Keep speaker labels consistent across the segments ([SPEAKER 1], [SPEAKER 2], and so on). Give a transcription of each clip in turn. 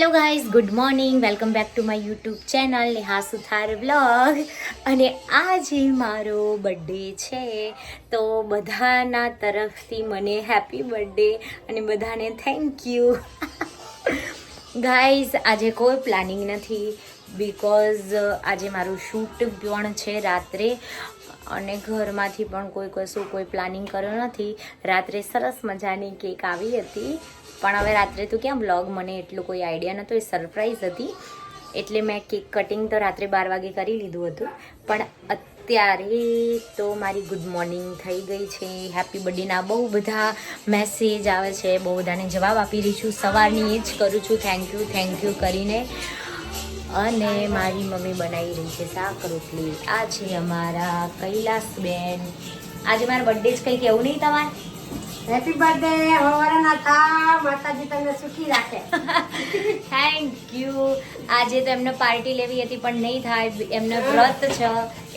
[SPEAKER 1] Hello guys, good morning. Welcome back to my YouTube channel Neha Suthar vlog. અને આજે મારો birthday છે, તો બધાના તરફથી મને હેપી બર્થડે અને બધાને થેન્ક યુ. ગાઈઝ, આજે કોઈ પ્લાનિંગ નથી બિકોઝ આજે મારું શૂટ પણ છે રાત્રે, અને ઘરમાંથી પણ કોઈ પ્લાનિંગ કર્યો નથી. રાત્રે સરસ મજાની કેક આવી હતી, પણ હવે રાત્રે તો ક્યાં બ્લોગ, મને એટલું કોઈ આઈડિયા નહોતો, એ સરપ્રાઈઝ હતી. એટલે મેં કેક કટિંગ તો રાત્રે 12 વાગે કરી લીધું હતું, પણ અત્યારે તો મારી ગુડ મોર્નિંગ થઈ ગઈ છે. હેપી બર્થડેના બહુ બધા મેસેજ આવે છે, બહુ બધાને જવાબ આપી રહી છું. સવારની એ જ કરું છું, થેન્ક યુ કરીને. અને મારી મમ્મી બનાવી રહી છે શાક રોટલી. આ છે અમારા કૈલાસબેન. આજે મારો બર્થડે જ કંઈ કેવું નહીં તમારે?
[SPEAKER 2] Happy birthday. હવારના થા, માતાજી તમને સુખી રાખે.
[SPEAKER 1] Thank you. આજે તો એમને પાર્ટી લેવી હતી પણ નહીં થાય, એમને વ્રત છે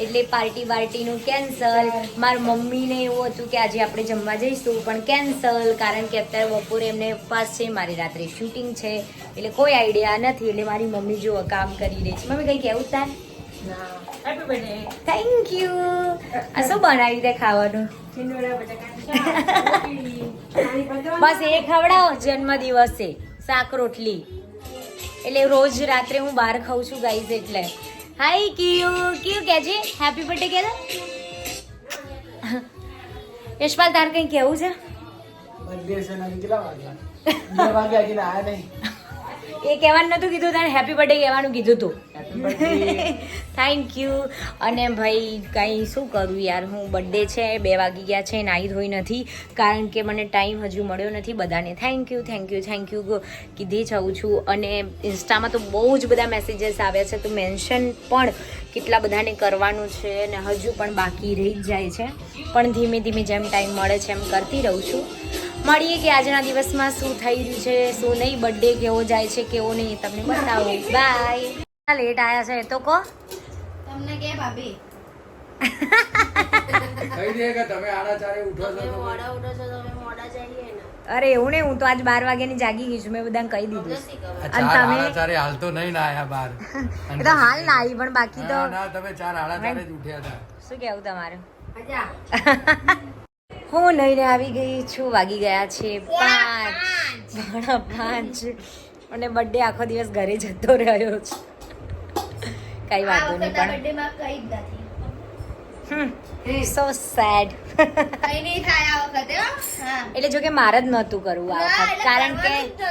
[SPEAKER 1] એટલે પાર્ટીનું કેન્સલ. મારા મમ્મીને એવું હતું કે આજે આપણે જમવા જઈશું, પણ કેન્સલ, કારણ કે અત્યારે બપોરે એમને ઉપવાસ છે, મારી રાત્રે શૂટિંગ છે, એટલે કોઈ આઈડિયા નથી. એટલે મારી મમ્મી જો કામ કરી રહી છે. મમ્મી કંઈ કેવું થાય?
[SPEAKER 2] Happy birthday.
[SPEAKER 1] Thank you. આ શું બનાવ્યું તે ખાવાનું? બસ એ ખવડાવો જન્મદિવસે શાક રોટલી. એટલે રોજ રાત્રે હું બહાર ખાઉં છું ગાઈઝ. એટલે હાય ક્યુ કહેજે હેપી બર્થડે કે. યશપાલ, તાર કંઈ કેવું છે?
[SPEAKER 3] બર્થડે છે ને કેટલા વાગ્યા? 2 વાગ્યા હજી આયા નહીં.
[SPEAKER 1] એ કહેવાનું નહોતું કીધું, તારે હેપી બર્થડે કહેવાનું કીધું તું.
[SPEAKER 3] Happy birthday.
[SPEAKER 1] Thank you. અને ભાઈ કંઈ શું કરું યાર, હું બર્થડે છે, 2 વાગી ગયા છે, નાહી ધોઈ નથી, કારણ કે મને ટાઈમ હજુ મળ્યો નથી. બધાને થેન્ક યુ કીધી જાઉં છું. અને ઇન્સ્ટામાં તો બહુ જ બધા મેસેજીસ આવ્યા છે, તો મેન્શન પણ કેટલા બધાને કરવાનું છે, અને હજુ પણ બાકી રહી જ જાય છે, પણ ધીમે ધીમે જેમ ટાઈમ મળે છે એમ કરતી રહું છું. મળીએ કે આજના દિવસમાં શું થઈ રહ્યું છે, શું નહીં, બર્થડે કેવો જાય છે કેવો નહીં, તમને બતાવો. બાય. લેટ આવ્યા છે તો કહો.
[SPEAKER 2] તમને કે ભાભી
[SPEAKER 3] કહી દે કે તમે 4:30 ઉઠો છો તો
[SPEAKER 2] મોડા ઉઠો છો, તમે મોડા જઈએ ને.
[SPEAKER 1] અરે એવું નહીં, હું તો આજ 12 વાગ્યાની જાગી ગઈ છું, મેં બધાને કહી દીધું. અને તમે
[SPEAKER 3] 4:30 હાલ તો નહીં ના આયા બાર.
[SPEAKER 1] એ તો હાલ ના આવી, પણ બાકી તો
[SPEAKER 3] ના તમે 4:30 જ ઉઠ્યા હતા.
[SPEAKER 1] શું કેવું તમારું?
[SPEAKER 2] આજા
[SPEAKER 1] હું લઈને આવી ગઈ છું, વાગી ગયા છે 5:30, અને બર્થડે આખો દિવસ ઘરે જતો રહ્યો છે. કઈ વાંધો નહીં, પણ
[SPEAKER 2] બર્થડે માં કઈ જ નથી.
[SPEAKER 1] સો સેડ.
[SPEAKER 2] કઈ નહીં થાય આ વખતે. હા,
[SPEAKER 1] એટલે જો કે મારે જ નહોતું કરવું આ વખત, કારણ કે
[SPEAKER 2] કે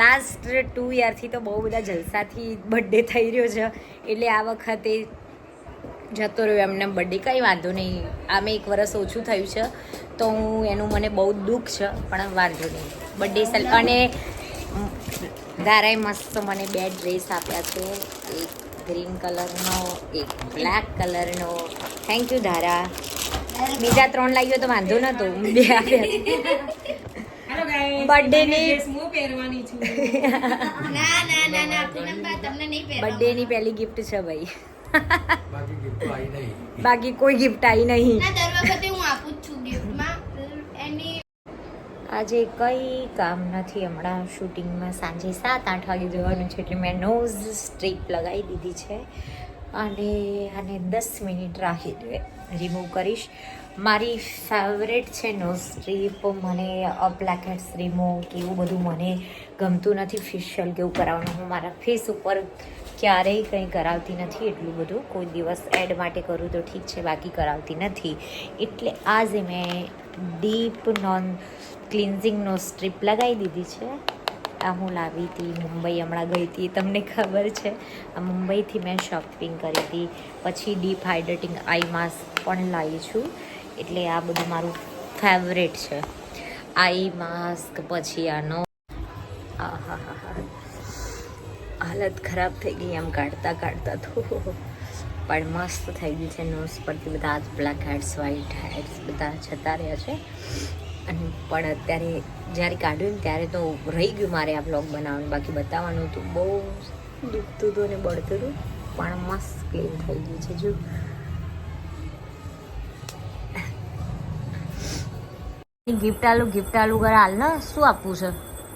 [SPEAKER 1] લાસ્ટ 2 યરથી તો બહુ બધા જલસાથી બર્થડે થઈ રહ્યો છે, એટલે આ વખતે જતો રહ્યો એમને બર્થડે. કંઈ વાંધો નહીં, આમે 1 વર્ષ ઓછું થયું છે, તો હું એનું મને બહુ દુઃખ છે, પણ વાંધો નહીં. બર્થડે અને ધારાએ મસ્ત મને 2 ડ્રેસ આપ્યા છે, એક ગ્રીન કલરનો, એક બ્લેક કલરનો. થેન્ક યુ ધારા. બીજા 3 લાગ્યો તો વાંધો નહોતો, 2 આપ્યા. બર્થડેની પહેલી ગિફ્ટ છે ભાઈ.
[SPEAKER 3] બાકી gift તો આવી નહીં.
[SPEAKER 1] બાકી કોઈ ગિફ્ટ આવી નહીં.
[SPEAKER 2] દર વખતે હું આપું જ છું ગિફ્ટમાં એની.
[SPEAKER 1] આજે કંઈ કામ નથી, હમણાં શૂટિંગમાં સાંજે 7-8 વાગે જવાનું છે, એટલે મેં નોઝ સ્ટ્રીપ લગાવી દીધી છે, અને આને 10 મિનિટ રિમૂવ કરીશ. મારી ફેવરેટ છે નોઝ સ્ટ્રીપ. મને બ્લેક હેડ્સ રિમૂવ કે એવું બધું મને ગમતું નથી. ફેશિયલ કેવું કરાવવાનું હું મારા ફેસ ઉપર ક્યારેય કંઈ કરાવતી નથી. એટલું બધું કોઈ દિવસ એડ માટે કરું તો ઠીક છે, બાકી કરાવતી નથી. એટલે આજે મેં ડીપ નોન ક્લિન્ઝિંગનો સ્ટ્રીપ લગાવી દીધી છે. આ હું લાવી હતી મુંબઈ, હમણાં ગઈ હતી, તમને ખબર છે. આ મુંબઈથી મેં શોપિંગ કરી હતી. પછી ડીપ હાઇડ્રેટિંગ આઈ માસ્ક પણ લાવી છું. એટલે આ બધું મારું ફેવરેટ છે, આઈ માસ્ક. પછી આનો હાલત ખરાબ થઈ ગઈ આમ કાઢતા તો, પણ મસ્ત થઈ ગઈ છે. નોઝ પરથી બધા જ બ્લેક હેડ્સ, વ્હાઇટ હેડ્સ બધા જતા રહ્યા છે. અને પણ અત્યારે જ્યારે કાઢ્યું ને ત્યારે તો રહી ગયું મારે આ બ્લોગ બનાવવાનું, બાકી બતાવવાનું હતું. બહુ દુખતું હતું ને બળતું હતું, પણ મસ્ત ક્લીન થઈ ગયું છે. જો ગિફ્ટ આલું કરે હાલ ને, શું આપવું છે?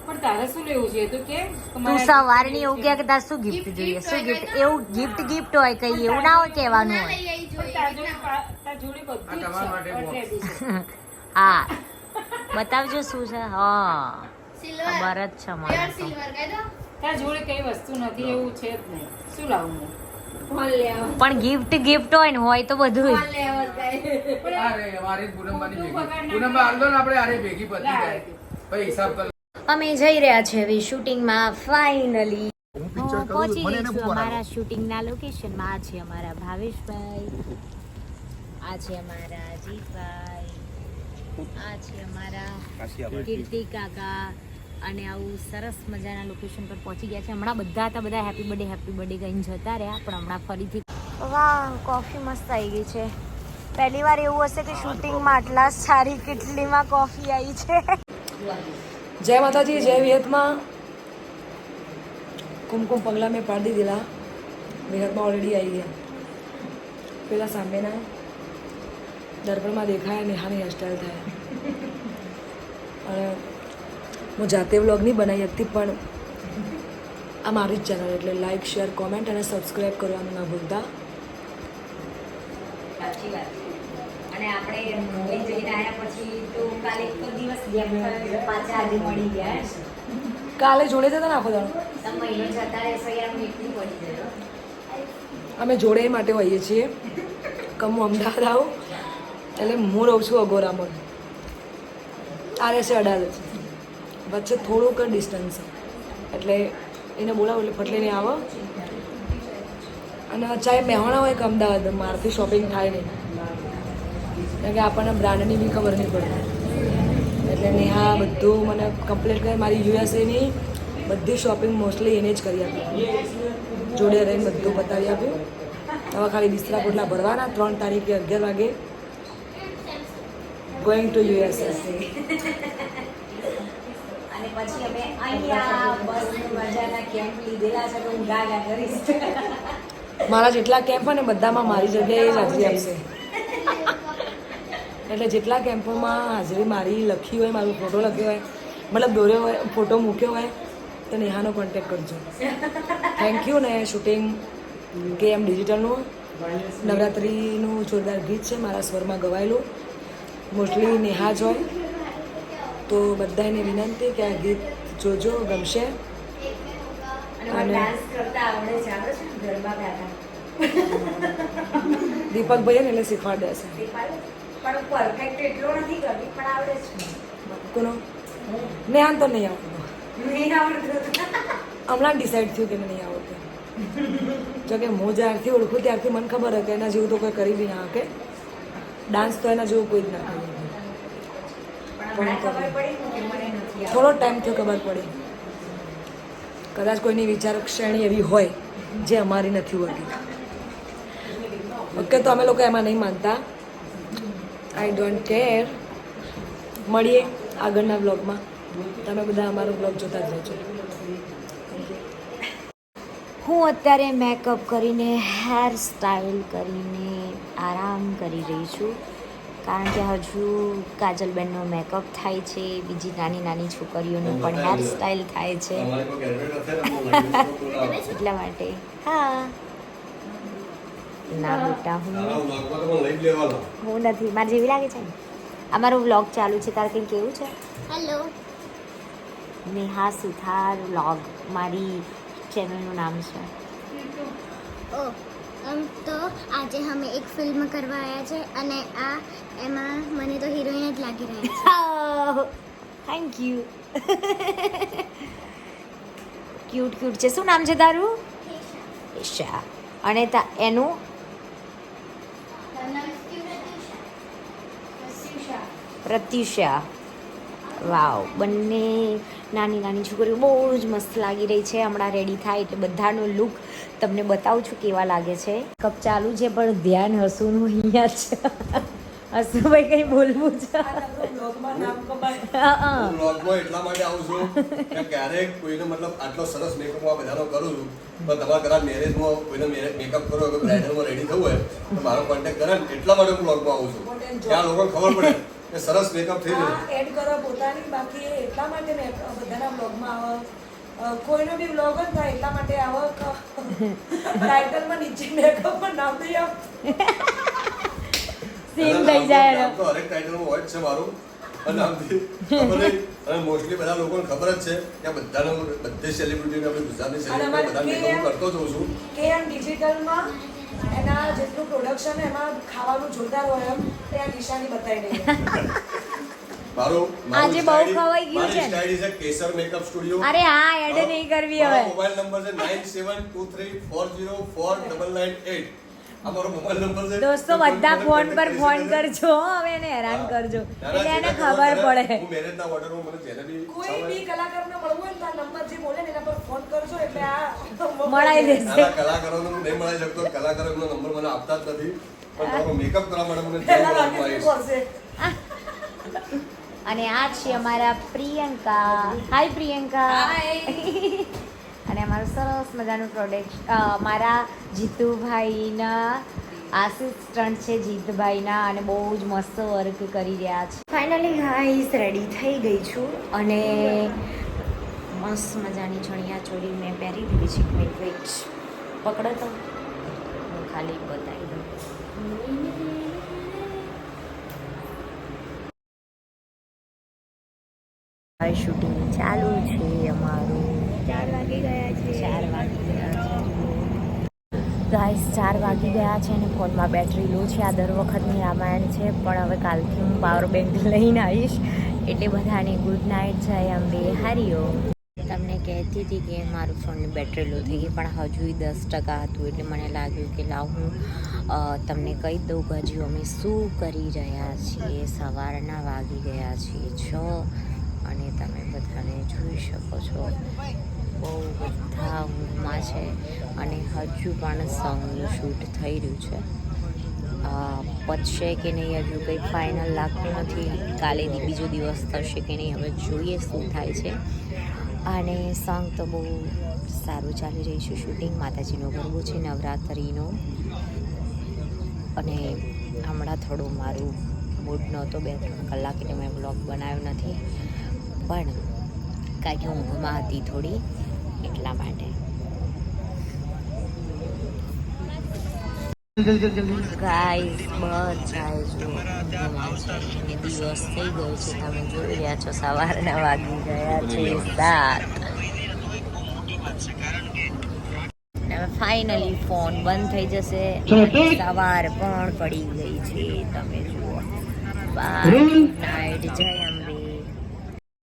[SPEAKER 4] પણ તારે શું લેવું છે તો કે
[SPEAKER 1] તું સવારની એવું કે તારે શું ગિફ્ટ જોઈએ, શું ગિફ્ટ, એવું ગિફ્ટ હોય કઈ એવું ના હોય કહેવાનું હોય.
[SPEAKER 4] જોડે બધું
[SPEAKER 3] આ તમારા માટે box.
[SPEAKER 4] રેડી છે.
[SPEAKER 1] હા બતાવજો શું છે. હા ખબર જ છે મને તો.
[SPEAKER 4] તારા જોડે કઈ વસ્તુ નથી એવું છે જ નહીં. શું લાવું હું?
[SPEAKER 1] પણ ગિફ્ટ હોય ને હોય તો બધું.
[SPEAKER 3] અરે મારી પૂનમબાની ભેગી પૂનમબા હાલ દો ને આપણે આરે ભેગી પતી જાય પછી હિસાબ કર.
[SPEAKER 1] અમે જઈ રહ્યા છે હવે શૂટિંગમાં ફાઇનલી. પહોંચી ગઈ છું અમારા શૂટિંગના લોકેશનમાં. આ છે અમારા ભાવેશભાઈ, આ છે અમારા અજીતભાઈ, આ છે અમારા કીર્તિ કાકા, અને આવું સરસ મજાના લોકેશન પર પહોંચી ગયા છે. હમણાં બધા હેપી બર્થડે કહીને જતા રહ્યા, પણ હમણાં ફરીથી વાહ કોફી મસ્ત આવી ગઈ છે. પહેલી વાર એવું હશે કે શૂટિંગમાં આટલા સારી કેટલીમાં કોફી આવી છે.
[SPEAKER 5] जय माता जी, जय विहतमा. कुमकुम पगला में पाड़ दी दिला विहतमा ऑलरेडी आई है. પેલા સામેના દર્પણમાં દેખાય નેહાની હેરસ્ટાઈલ થાય. અને હું જાતે વ્લોગ નહીં બનાવી શકતી, પણ આ મારી જ ચેનલ એટલે લાઈક શેર કોમેન્ટ અને સબસ્ક્રાઈબ કરવાનું ના ભૂલતા.
[SPEAKER 1] સાચી વાત છે. અને આપણે મુંબઈ જઈને આવ્યા પછી તો કાલે એક દિવસ ગેમ પાછા આજે મળી ગયા.
[SPEAKER 5] કાલે જોડે જતા ને આખો દાડો
[SPEAKER 1] તમે મહિનો જતા રહેશો યાર, હું એકલી પડી ગયો.
[SPEAKER 5] અમે જોડે એ માટે હોઈએ છીએ કે હું અમદાવાદ આવું એટલે હું રહું છું અગોરામાં, આ રહેશે અડાલજ, વચ્ચે થોડુંક ડિસ્ટન્સ છે એટલે એને બોલાવો એટલે ફટલીને આવો. અને ચાહે મહેવાણા હોય કે અમદાવાદ, મારાથી શોપિંગ થાય નહીં, કારણ કે આપણને બ્રાન્ડની બી ખબર નહીં પડે. એટલે નેહા બધું મને કમ્પ્લીટ કરી, મારી યુએસએની બધી શોપિંગ મોસ્ટલી એને જ કરી આપી, જોડે રહીને બધું બતાવી આપ્યું. હવે ખાલી બિસ્તરા પોટલા ભરવાના. 3 તારીખે 11 વાગે ગોઈંગ ટુ યુએસએ.
[SPEAKER 1] અને પછી અમે અહીંયા બસ મજાના કેમ્પ લીધેલા છે તો હું ગાગા કરીશ.
[SPEAKER 5] મારા જેટલા કેમ્પ હોય ને બધામાં મારી જગ્યાએ જ હાજરી આપશે. એટલે જેટલા કેમ્પોમાં હાજરી મારી લખી હોય, મારો ફોટો લખ્યો હોય, મતલબ દોર્યો હોય, ફોટો મૂક્યો હોય, તો નેહાનો કોન્ટેક્ટ કરજો. Thank you. ને શૂટિંગ KM ડિજિટલનું નવરાત્રિનું જોરદાર ગીત છે મારા સ્વરમાં ગવાયેલું, મોસ્ટલી નેહા જ હોય, તો બધાને વિનંતી કે આ ગીત જોજો, ગમશે.
[SPEAKER 1] અને ડાન્સ કરતા આવડે છે, આપણે છે ને ગરબા ગાતા
[SPEAKER 5] દીપકભાઈ ને એટલે શીખવાડ દેશે.
[SPEAKER 1] પણ પરફેક્ટ એટલો નથી કરતી, પણ આવડે છે.
[SPEAKER 5] કોનો નેહાન તો નહીં આવડતું,
[SPEAKER 1] નહીં આવડતું.
[SPEAKER 5] હમણાં ડિસાઈડ થયું કે મને નહીં આવડતું. જો કે હું જ્યારથી ઓળખું ત્યારથી મને ખબર હતી કે એના જેવું તો કોઈ કરી બી ના શકે. ડાન્સ તો એના જેવું કોઈ જ ના કરી.
[SPEAKER 1] પણ ખબર પડી કે મને નથી
[SPEAKER 5] થોડો ટાઈમ થયો ખબર પડી. કદાચ કોઈની વિચાર શ્રેણી એવી હોય જે અમારી નથી હોતી. ઓકે, તો અમે લોકો એમાં નહીં માનતા. I don't care. મળીએ આગળના બ્લોગમાં. તમે બધા અમારો બ્લોગ જોતા જ રહેજો.
[SPEAKER 1] હું અત્યારે મેકઅપ કરીને, હેર સ્ટાઈલ કરીને આરામ કરી રહી છું, કારણ કે હજુ કાજલબેનનો મેકઅપ થાય છે, બીજી નાની નાની છોકરીઓનું પણ હેર સ્ટાઈલ થાય છે, એટલા માટે. હા ના બેટા, હું નથી, મારે જેવી લાગે છે ને. અમારો વ્લોગ ચાલુ છે, તારે કંઈ કેવું છે?
[SPEAKER 6] हेलो
[SPEAKER 1] નેહા સુથાર વ્લોગ મારી ચેનલનું નામ છે.
[SPEAKER 6] ओ તો આજે અમે એક ફિલ્મ કરવા આવ્યા છે અને આ એમાં મને તો હિરોઈન જ લાગી રહી છે.
[SPEAKER 1] Thank you. ક્યુટ છે. શું નામ છે તારું? ઈશા. અને એનું પ્રત્યુષા. વાવ, બંને નાની નાની છોકરીઓ બહુ જ મસ્ત લાગી રહી છે. હમણાં રેડી થાય એટલે બધાનો લુક તમને બતાવું છું કેવા લાગે છે. કપ ચાલુ છે પણ ધ્યાન હસુનું અહીંયા છે. હસુભાઈ કંઈ બોલવું છે?
[SPEAKER 7] બ્લોગમાં એટલા માટે આવું છું કે ક્યારેક કોઈને મતલબ આટલો સરસ મેકઅપ આ બધાનો કરું છું, તો તમારા ઘણા મેરેજમાં કોઈને મેકઅપ કરો કે બ્રાઇડલમાં રેડી થવું હોય તો મારો કોન્ટેક્ટ કરે ને એટલા માટે હું બ્લોગમાં આવું છું. ત્યાં લોકોને ખબર પડે એ સરસ મેકઅપ થઈ જાય.
[SPEAKER 5] એડ કરો પોતાની, બાકી એ એટલા માટે મેં બધાના બ્લોગમાં આવે, કોઈનો બી બ્લોગ હોય ને તો એટલા માટે આવે ટાઇટલમાં નીચે મેકઅપમાં નામ દઈ આવ.
[SPEAKER 1] સીન થઈ જાય
[SPEAKER 7] નામ તો હરેક ટાઇટલમાં હોય જ છે મારું. અને આમથી ખબર નહીં, અને મોસ્ટલી બધા લોકોને ખબર જ છે કે આ બધી સેલિબ્રિટીને આપણે ગુજરાતની સેલિબ્રિટી બધા મેકઅપ કરતો જ હોઉં છું.
[SPEAKER 5] કે એમ ડિજિટલમાં એના જેટલું પ્રોડક્શન એમાં ખાવાનું જોરદાર હોય એમ એ આ નિશાની બતાવી દઈએ.
[SPEAKER 1] આજે બહુ ખવાઈ ગયું છે ને.
[SPEAKER 7] Style is Kesar makeup studio.
[SPEAKER 1] અરે હા, એડ નહીં કરવી હવે.
[SPEAKER 7] મોબાઈલ નંબર છે 9723404998. આ મારો મોબાઈલ નંબર છે.
[SPEAKER 1] દોસ્તો બધા ફોન પર ફોન કરજો હો, હવે એને હેરાન કરજો એટલે એને ખબર પડે.
[SPEAKER 7] હું મેરેજના ઓર્ડરમાં મને જેને બી
[SPEAKER 5] કોઈ બી કલાકારને મળવું હોય ને તો આ નંબર જે બોલે ને એના પર ફોન કરજો એટલે આ
[SPEAKER 1] મળાઈ દેશે.
[SPEAKER 7] નાના કલાકારોને હું નહીં મળી શકતો, કલાકારો એમનો નંબર મને આપતા જ નથી, પણ મારો મેકઅપ કરવા માટે મને
[SPEAKER 5] પહેલા
[SPEAKER 7] જરૂર
[SPEAKER 5] લાગે
[SPEAKER 7] આવીશ.
[SPEAKER 5] શું કરશે.
[SPEAKER 1] અને આ છે અમારા પ્રિયંકા. હાય પ્રિયંકા. અને અમારું સરસ મજાનું પ્રોડક્ટ મારા જીતુભાઈના આસિસ્ટન્ટ છે જીતભાઈના, અને બહુ જ મસ્ત વર્ક કરી રહ્યા છે. ફાઇનલી ગાઈસ રેડી થઈ ગઈ છું અને મસ્ત મજાની ચણિયા ચોળી મેં પહેરી દીધી છે. વેઇટ પકડો તો હું ખાલી બતાવી દઉં. શૂટિંગ ચાલુ છે અમારું. 4 વાગી ગયા છે. 4 વાગી ગયા છે ગાઈસ, 4 વાગી ગયા છે અને ફોનમાં બેટરી લો છે. આ દર વખતની રામાયણ છે, પણ હવે કાલથી હું પાવર બેંક લઈને આવીશ. એટલે બધાને ગુડ નાઇટ. જય અંબે. હરિઓમ. તમને કહેતી હતી કે મારું ફોનની બેટરી લો થઈ ગઈ, પણ હજુ 10% હતું. એટલે મને લાગ્યું કે લાવ હું તમને કહી દઉં કે હજુ અમે શું કરી રહ્યા છીએ. સવારના વાગી ગયા છીએ 6 અને તમે બધાને જોઈ શકો છો બહુ બધા ઊંઘમાં છે અને હજુ પણ સોંગનું શૂટ થઈ રહ્યું છે. પતશે કે નહીં હજુ કંઈ ફાઇનલ લાગતું નથી. કાલે બીજો દિવસ થશે કે નહીં હવે જોઈએ શું થાય છે. અને સોંગ તો બહુ સારું ચાલી રહ્યું છે. શૂટિંગ માતાજીનો ગરબો છે નવરાત્રિનો, અને હમણાં થોડું મારું મૂડ નહોતો 2-3 કલાક એટલે મેં બ્લોગ બનાવ્યો નથી, પણ કાંઈ કે ઊંઘમાં હતી થોડી એટલા માટે. ગાઈસ બધા જો ઊંઘમાં છે અને દિવસ થઈ ગયો છે. તમે જોઈ રહ્યા છો સવારના વાગી ગયા છે 7. હવે ફાઇનલી ફોન બંધ થઈ જશે. સવાર પણ પડી ગઈ છે. તમે જુઓ. Bye night. જય